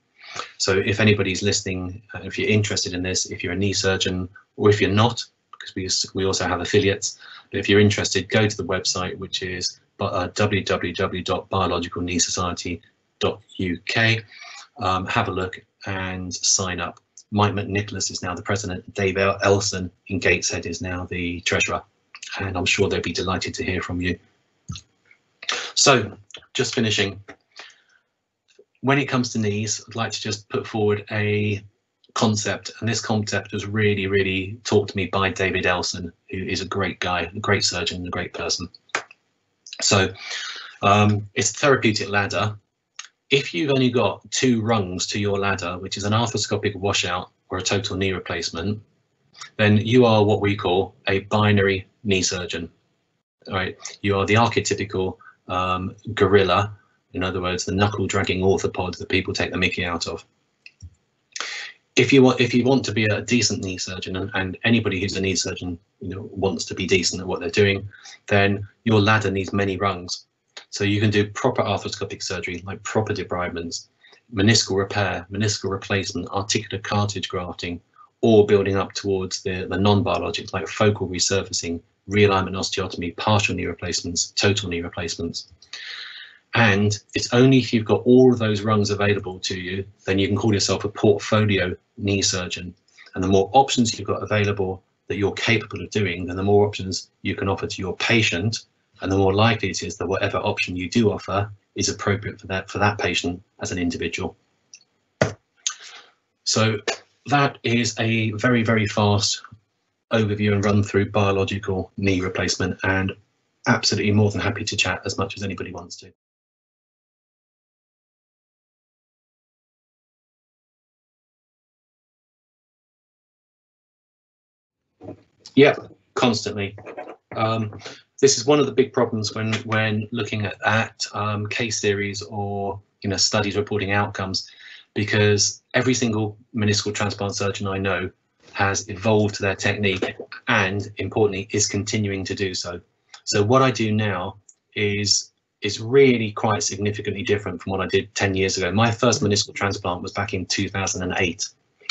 So if anybody's listening, if you're interested in this, if you're a knee surgeon, or if you're not, because we also have affiliates, but if you're interested, go to the website, which is www.biologicalkneesociety.uk, have a look and sign up. Mike McNicholas is now the president, Dave Elson in Gateshead is now the treasurer, and I'm sure they'll be delighted to hear from you. So just finishing, when it comes to knees, I'd like to just put forward a concept, and this concept was really taught to me by David Elson, who is a great guy, a great surgeon, a great person. So it's a therapeutic ladder. If you've only got 2 rungs to your ladder, which is an arthroscopic washout or a total knee replacement, then you are what we call a binary knee surgeon. All right, you are the archetypical gorilla, in other words, the knuckle-dragging orthopod that people take the mickey out of. If you want to be a decent knee surgeon, and anybody who's a knee surgeon, wants to be decent at what they're doing, then your ladder needs many rungs. So you can do proper arthroscopic surgery, like proper debridements, meniscal repair, meniscal replacement, articular cartilage grafting, or building up towards the non-biologics like focal resurfacing, realignment osteotomy, partial knee replacements, total knee replacements. And it's only if you've got all of those rungs available to you, then you can call yourself a portfolio knee surgeon. And the more options you've got available that you're capable of doing, then the more options you can offer to your patient, and the more likely it is that whatever option you do offer is appropriate for that patient as an individual. So that is a very fast overview and run through biological knee replacement, and absolutely more than happy to chat as much as anybody wants to. Yeah, constantly. This is one of the big problems when looking at case series or studies reporting outcomes, because every single meniscal transplant surgeon I know has evolved their technique and importantly is continuing to do so. So what I do now is really quite significantly different from what I did 10 years ago. My first meniscal transplant was back in 2008,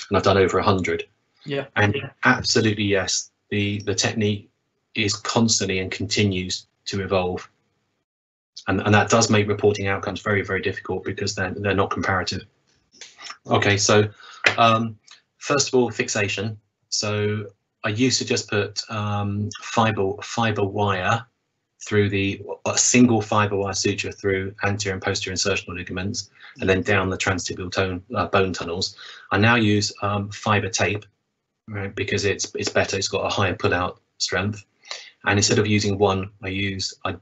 and I've done over 100. Yeah. And absolutely, yes, the technique is constantly and continues to evolve. And that does make reporting outcomes very, very difficult because they're not comparative. Okay, so first of all, fixation. So I used to just put fiber wire through a single fiber wire suture through anterior and posterior insertional ligaments, and then down the transtibial bone tunnels. I now use fiber tape, right, because it's better. It's got a higher pull-out strength. And instead of using one, I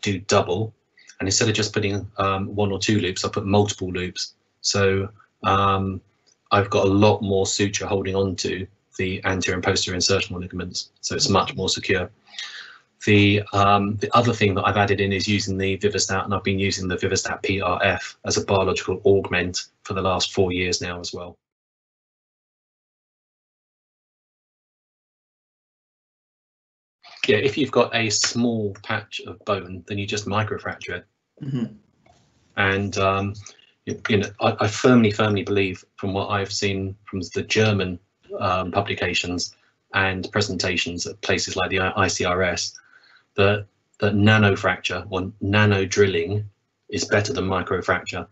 do double. And instead of just putting 1 or 2 loops, I put multiple loops. So I've got a lot more suture holding on to the anterior and posterior insertional ligaments, so it's much more secure. The other thing that I've added in is using the Vivostat, and I've been using the Vivostat PRF as a biological augment for the last 4 years now as well. Yeah, if you've got a small patch of bone, then you just microfracture it. Mm-hmm. And I firmly believe, from what I've seen from the German publications and presentations at places like the ICRS, that nanofracture or nano drilling is better than microfracture.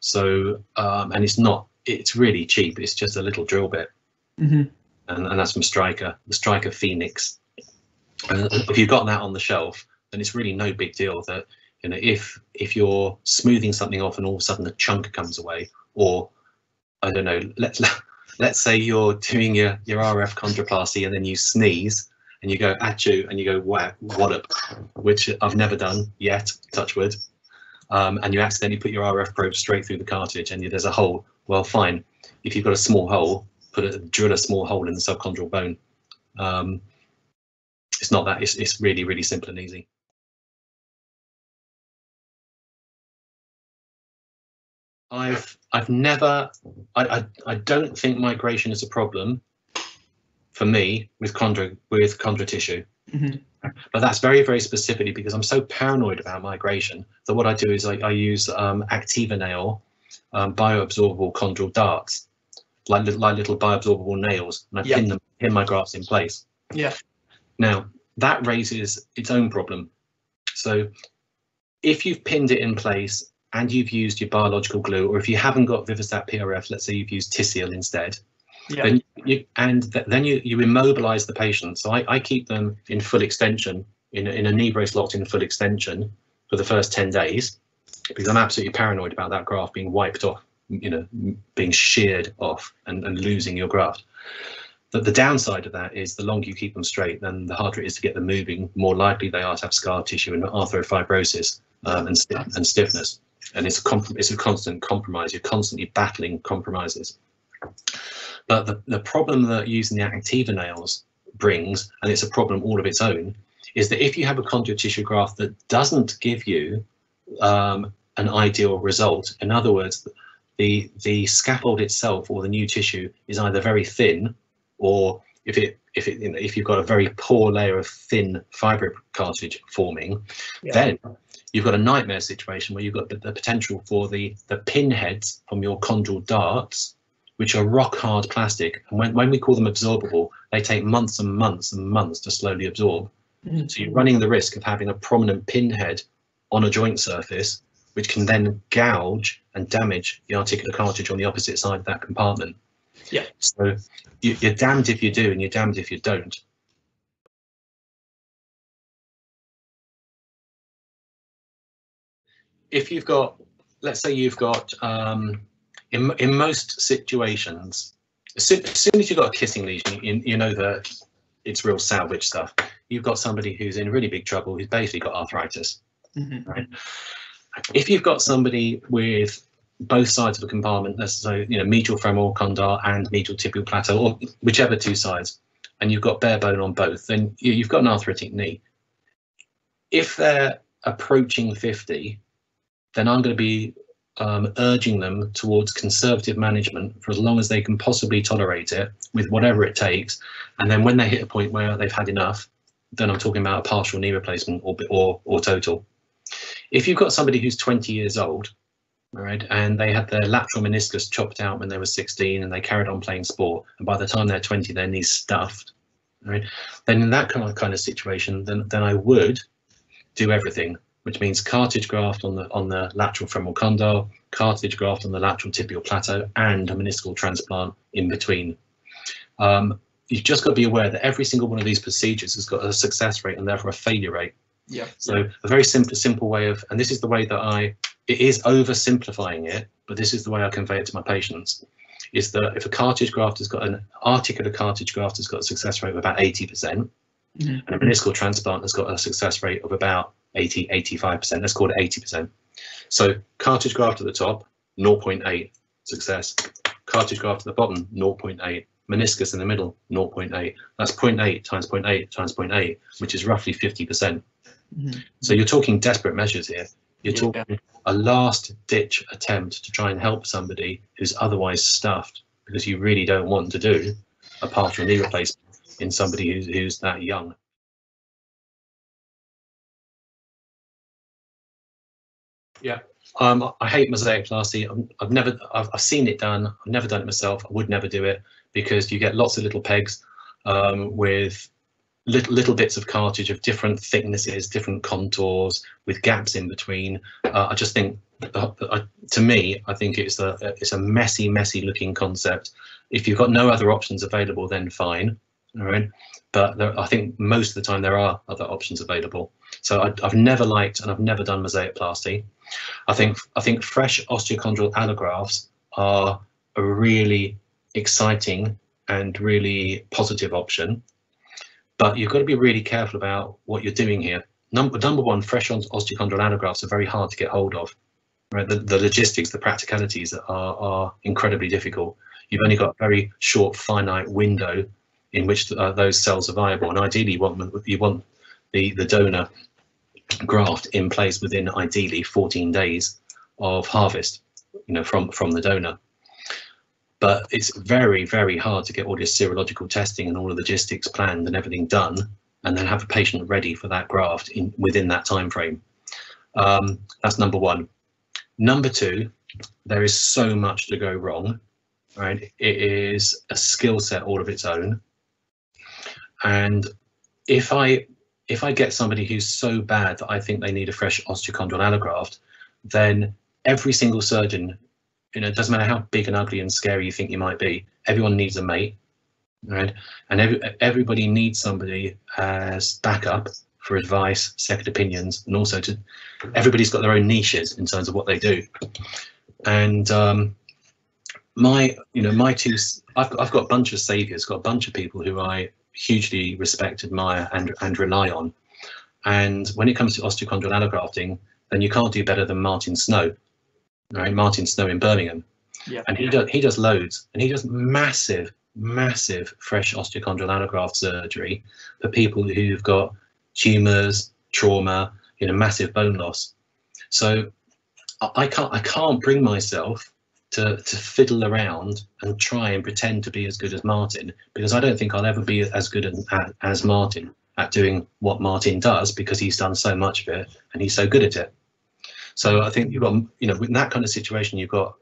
So and it's really cheap. It's just a little drill bit. Mm-hmm. And that's from Stryker, the Stryker Phoenix. And if you've got that on the shelf, then it's really no big deal that, if you're smoothing something off and all of a sudden a chunk comes away, or I don't know, let's say you're doing your RF chondroplasty and then you sneeze and you go achoo and you go wallop, which I've never done yet, touch wood, and you accidentally put your RF probe straight through the cartilage and there's a hole. Well, fine. If you've got a small hole, drill a small hole in the subchondral bone. It's not that. It's really, really simple and easy. I don't think migration is a problem for me with chondro tissue. Mm-hmm. But that's very, very specifically because I'm so paranoid about migration that what I do is I use Activa nail bioabsorbable chondral darts, like little bioabsorbable nails, and I pin my grafts in place. Yeah. Now, that raises its own problem. So if you've pinned it in place and you've used your biological glue, or if you haven't got Vivostat PRF, let's say you've used Tisseal instead, then you immobilize the patient. So I keep them in full extension, in a knee brace locked in full extension for the first 10 days, because I'm absolutely paranoid about that graft being wiped off, being sheared off and losing your graft. The downside of that is the longer you keep them straight, then the harder it is to get them moving, more likely they are to have scar tissue and arthrofibrosis and stiffness. And it's a constant compromise. You're constantly battling compromises. But the problem that using the Activa nails brings, and it's a problem all of its own, is that if you have a chondro tissue graft that doesn't give you an ideal result, in other words, the scaffold itself or the new tissue is either very thin, or if you've got a very poor layer of thin fibro cartilage forming, then you've got a nightmare situation where you've got the potential for the pinheads from your chondral darts, which are rock hard plastic, and when we call them absorbable, they take months and months and months to slowly absorb. Mm-hmm. So you're running the risk of having a prominent pinhead on a joint surface, which can then gouge and damage the articular cartilage on the opposite side of that compartment. Yeah. So you're damned if you do and you're damned if you don't. If you've got, let's say you've got, in most situations, as soon as you've got a kissing lesion, you know that it's real salvage stuff. You've got somebody who's in really big trouble, who's basically got arthritis. Mm-hmm. Right? If you've got somebody with both sides of a compartment, so medial femoral condyle and medial tibial plateau, or whichever two sides, and you've got bare bone on both, then you've got an arthritic knee. If they're approaching 50, then I'm going to be urging them towards conservative management for as long as they can possibly tolerate it, with whatever it takes. And then when they hit a point where they've had enough, then I'm talking about a partial knee replacement or total. If you've got somebody who's 20 years old, all right, and they had their lateral meniscus chopped out when they were 16 and they carried on playing sport, and by the time they're 20 their knee's stuffed, right, then in that kind of situation, then I would do everything, which means cartilage graft on the lateral femoral condyle, cartilage graft on the lateral tibial plateau, and a meniscal transplant in between. You've just got to be aware that every single one of these procedures has got a success rate and therefore a failure rate. Yeah. So a very simple way of, and this is the way that it is oversimplifying it, but this is the way I convey it to my patients, is that if a cartilage graft has got an articular cartilage graft has got a success rate of about 80%, and a meniscal transplant has got a success rate of about 85%, let's call it 80%. So cartilage graft at the top, 0.8 success, cartilage graft at the bottom, 0.8, meniscus in the middle, 0.8. That's 0.8 times 0.8 times 0.8, which is roughly 50%. So you're talking desperate measures here. You're talking a last ditch attempt to try and help somebody who's otherwise stuffed, because you really don't want to do a partial knee replacement in somebody who's that young. Yeah, I hate mosaic-plasty. I've seen it done. I've never done it myself. I would never do it, because you get lots of little pegs with little bits of cartilage of different thicknesses, different contours, with gaps in between. I just think, to me, I think it's a messy looking concept. If you've got no other options available, then fine, all right. But I think most of the time there are other options available. So I've never liked, and I've never done mosaic-plasty. I think fresh osteochondral allografts are a really exciting and really positive option, but you've got to be really careful about what you're doing here. Number one, fresh osteochondral allografts are very hard to get hold of. Right, the logistics, the practicalities are incredibly difficult. You've only got a very short, finite window in which those cells are viable, and ideally you want the donor graft in place within ideally 14 days of harvest, from the donor. But it's very hard to get all this serological testing and all the logistics planned and everything done, and then have a patient ready for that graft within that time frame. That's number one. Number two, there is so much to go wrong, right? It is a skill set all of its own. And if I get somebody who's so bad that I think they need a fresh osteochondral allograft, then every single surgeon, it doesn't matter how big and ugly and scary you think you might be, everyone needs a mate, right? And everybody needs somebody as backup for advice, second opinions, and also everybody's got their own niches in terms of what they do. And I've got a bunch of saviors, got a bunch of people who I hugely respect, admire, and rely on. And when it comes to osteochondral allografting, then you can't do better than Martin Snow, right? Martin Snow in Birmingham. Yeah. And he does loads, and he does massive fresh osteochondral allograft surgery for people who've got tumors, trauma, massive bone loss. So I can't bring myself to fiddle around and try and pretend to be as good as Martin, because I don't think I'll ever be as good as Martin at doing what Martin does, because he's done so much of it and he's so good at it. So I think you've got, in that kind of situation, you've got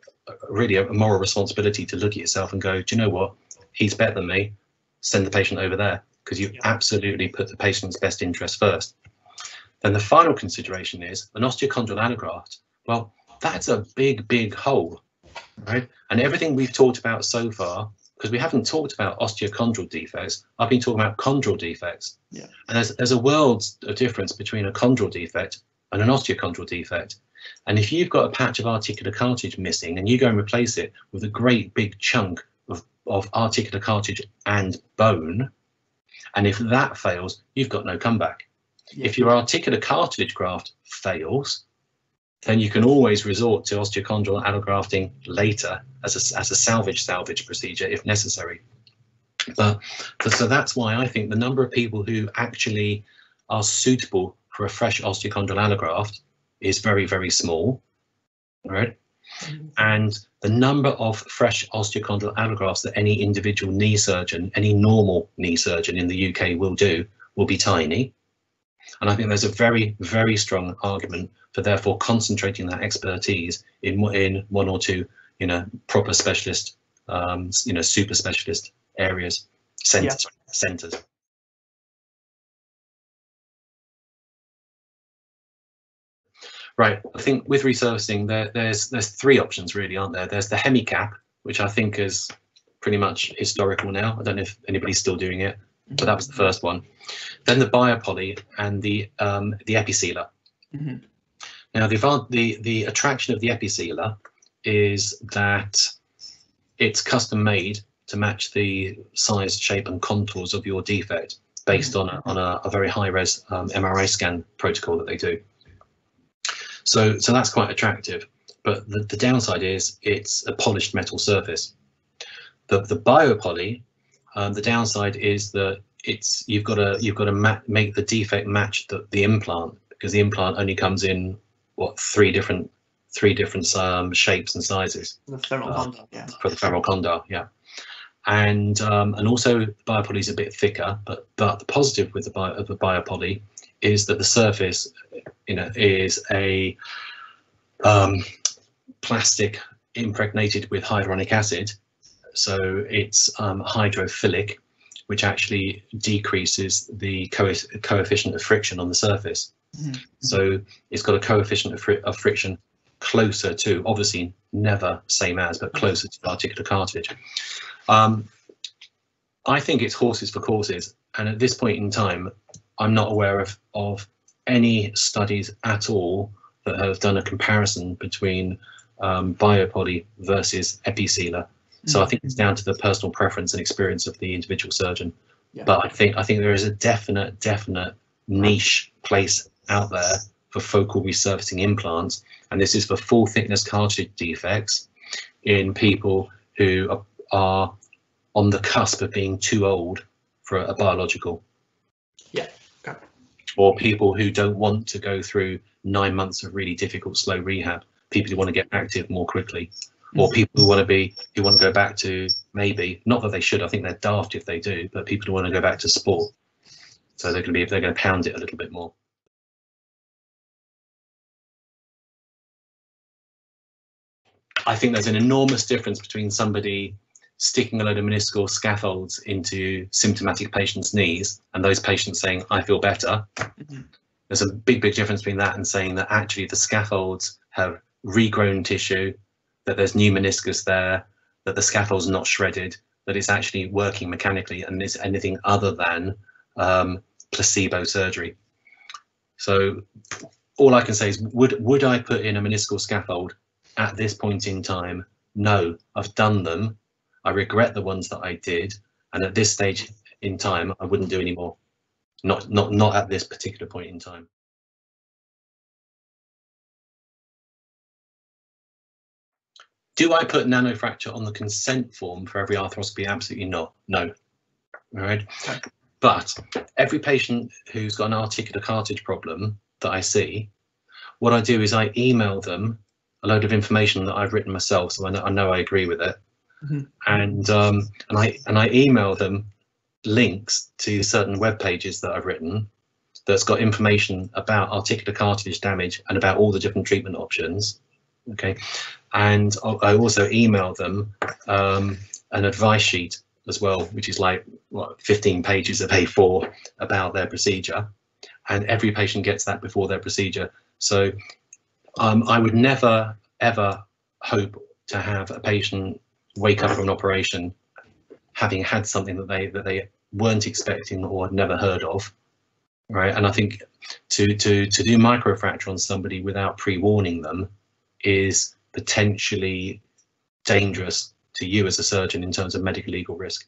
really a moral responsibility to look at yourself and go, do you know what? He's better than me. Send the patient over there, because you absolutely put the patient's best interest first. Then the final consideration is an osteochondral allograft. Well, that's a big hole, right? And everything we've talked about so far, because we haven't talked about osteochondral defects, I've been talking about chondral defects. Yeah. And there's a world of difference between a chondral defect and an osteochondral defect. And if you've got a patch of articular cartilage missing and you go and replace it with a great big chunk of articular cartilage and bone, and if that fails, you've got no comeback. Yeah. If your articular cartilage graft fails, then you can always resort to osteochondral allografting later as a salvage procedure if necessary. So that's why I think the number of people who actually are suitable for a fresh osteochondral allograft is very small, right? And the number of fresh osteochondral allografts that any individual knee surgeon, any normal knee surgeon in the UK will do will be tiny. And I think there's a very, very strong argument for therefore concentrating that expertise in one or two, proper specialist, super specialist areas, centers. Right, I think with resurfacing, there's three options really, aren't there? There's the hemicap, which I think is pretty much historical now. I don't know if anybody's still doing it, but that was the first one. Then the biopoly and the episealer. Now the attraction of the episealer is that it's custom made to match the size, shape, and contours of your defect based on a very high res MRI scan protocol that they do. So that's quite attractive, but the downside is it's a polished metal surface. The biopoly, the downside is that you've got to make the defect match the implant, because the implant only comes in three different shapes and sizes. The femoral condyle, yeah. For the femoral condyle, yeah. And also the biopoly is a bit thicker, but the positive with the biopoly is that the surface, is a plastic impregnated with hyaluronic acid, so it's hydrophilic, which actually decreases the coefficient of friction on the surface. So it's got a coefficient of friction closer to, obviously never same as, but closer to articular cartilage. I think it's horses for courses, and at this point in time, I'm not aware of any studies at all that have done a comparison between biopoly versus episealer. So I think it's down to the personal preference and experience of the individual surgeon. Yeah. But I think there is a definite niche place out there for focal resurfacing implants, and this is for full thickness cartilage defects in people who are on the cusp of being too old for a biological. Yeah. Okay. Or people who don't want to go through 9 months of really difficult slow rehab, people who want to get active more quickly, or people who want to go back to, maybe not that they should, I think they're daft if they do, but people who want to go back to sport, so they're going to pound it a little bit more. I think there's an enormous difference between somebody sticking a load of meniscal scaffolds into symptomatic patients' knees and those patients saying, I feel better. There's a big difference between that and saying that actually the scaffolds have regrown tissue, that there's new meniscus there, that the scaffold's not shredded, that it's actually working mechanically, and is anything other than placebo surgery. So all I can say is, would I put in a meniscal scaffold at this point in time? No, I've done them. I regret the ones that I did, and at this stage in time, I wouldn't do any more. Not at this particular point in time. Do I put nanofracture on the consent form for every arthroscopy? Absolutely not. No. All right. But every patient who's got an articular cartilage problem that I see, what I do is I email them a load of information that I've written myself, so I know I agree with it. And I email them links to certain web pages that I've written that's got information about articular cartilage damage and about all the different treatment options. Okay, and I also email them an advice sheet as well, which is like 15 pages of A4 about their procedure, and every patient gets that before their procedure. So I would never ever hope to have a patient wake up from an operation having had something that they weren't expecting or had never heard of, right? And I think to do microfracture on somebody without pre-warning them is potentially dangerous to you as a surgeon in terms of medical legal risk.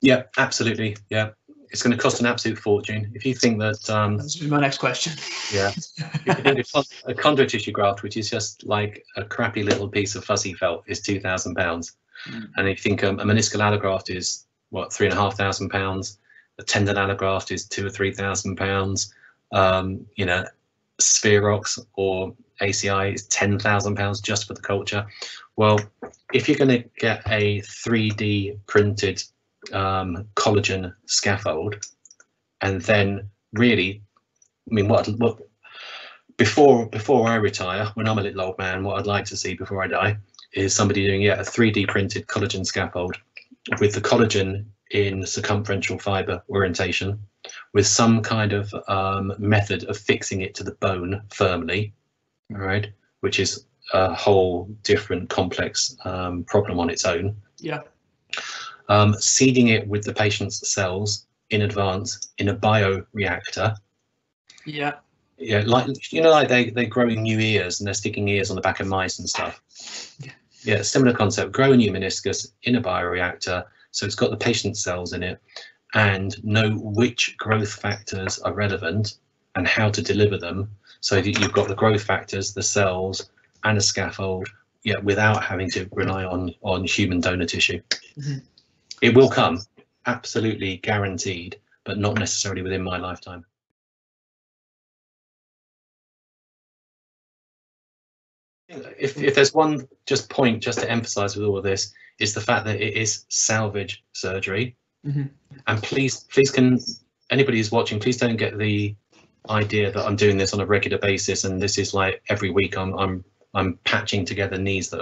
Yeah, absolutely. Yeah, it's going to cost an absolute fortune. If you think that, That's my next question. yeah, if you think a chondro tissue graft, which is just like a crappy little piece of fuzzy felt, is £2,000, and if you think a meniscal allograft is what, £3,500, a tendon allograft is £2,000 or £3,000, you know, Spherox or ACI is £10,000 just for the culture. Well, if you're going to get a 3D printed collagen scaffold, and then really, I mean, what before I retire, when I'm a little old man, what I'd like to see before I die is somebody doing a 3D printed collagen scaffold with the collagen in circumferential fiber orientation, with some kind of method of fixing it to the bone firmly, all right, which is a whole different complex problem on its own. Yeah. Seeding it with the patient's cells in advance in a bioreactor. Yeah. Yeah, like, you know, like they're growing new ears and they're sticking ears on the back of mice and stuff. Yeah, similar concept. Grow a new meniscus in a bioreactor, so it's got the patient's cells in it, and know which growth factors are relevant and how to deliver them, so that you've got the growth factors, the cells, and a scaffold, yeah, without having to rely on human donor tissue. It will come, absolutely guaranteed, but not necessarily within my lifetime. If there's one point just to emphasize with all of this, is the fact that it is salvage surgery. And please can anybody who's watching, please don't get the idea that I'm doing this on a regular basis and this is like every week I'm patching together knees that